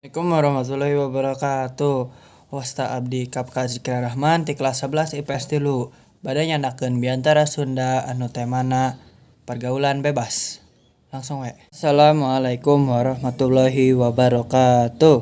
Assalamualaikum warahmatullahi wabarakatuh. Wasta abdi Kapka Zikra Rahman ti kelas 11 IPS 3. Bade nyandakeun biantara Sunda anu temana pergaulan bebas. Langsung we. Assalamualaikum warahmatullahi wabarakatuh.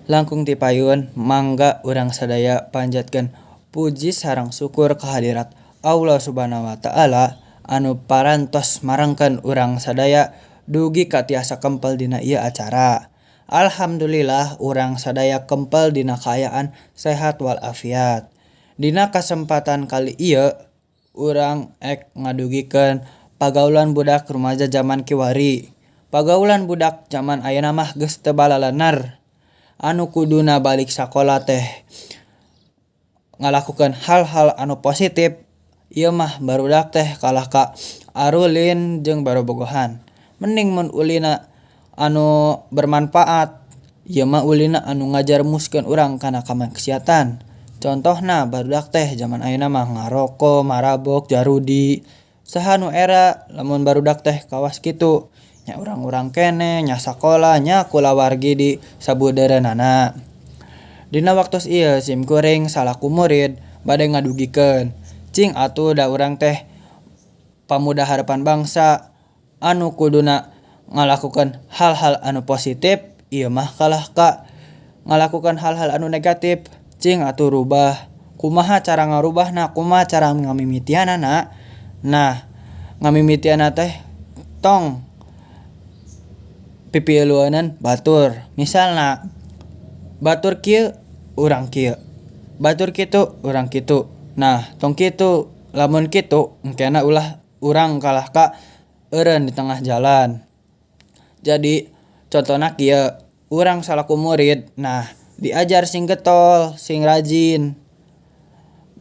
Langkung ti payun mangga urang sadaya panjatkeun puji sareng syukur kehadirat Allah Subhanahu wa taala anu parantos marengkeun urang sadaya dugi ka tiasa kempel dina ieu acara. Alhamdulillah urang sadaya kempel dina kaayaan sehat walafiat. Dina kasempatan kali ieu urang ngadugikeun pagaulan budak rumaja zaman kiwari. Pagaulan budak zaman ayeuna mah geus teu balalenar. Anu kuduna balik sakola teh ngalakukeun hal-hal anu positif. Ieu mah barudak teh kalah ka arulin jeung barobogohan. Mending mun ulina anu bermanfaat, ieu mah ulina anu ngajarmuskeun urang kana kamaksiatan. Contohna barudak teh zaman ayeuna mah ngaroko, marabok, jarudi. Saha nu era lamun barudak teh kawas kitu. Nya urang-urang keneh nya sakola nya kulawargi di sabudeureunana. Dina waktos ieu simkuring salaku murid bade ngadugikeun, cing atuh da urang teh pamuda harapan bangsa anu kuduna ngalakukeun hal-hal anu positif, ieu mah kalah ka ngalakukeun hal-hal anu negatif. Cing atuh rubah. Kumaha cara ngarubahna? Kumaha cara ngamimitianana? Nah, ngamimitianna teh tong pipieuleuneunan batur. Misalna batur kieu urang kieu. Batur kitu urang kitu. Nah, tong kitu lamun kitu engkena ulah urang kalah ka eureun di tengah jalan. Jadi contohna kieu, urang salaku murid, nah diajar sing getol, sing rajin.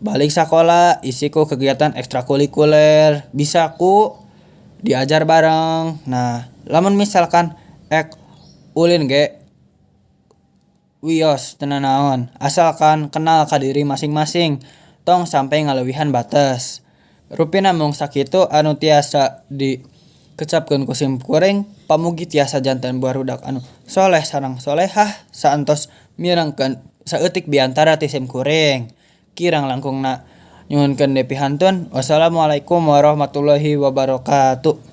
Balik sakola isi ku kegiatan ekstrakurikuler, bisa ku diajar bareng. Nah, lamun misalkan ulin ge wios teu naon, asalkan kenal ka diri masing-masing, tong sampai ngaleuwihan batas. Rupina mung sakitu anu tiasa dikecapkeun ku simkuring, pamugi tiasa janten barudak anu soleh sareng solehah saentos mirengkeun saeutik biantara ti simkuring. Kirang langkungna nyuhunkeun depi hantun. Wassalamualaikum warahmatullahi wabarakatuh.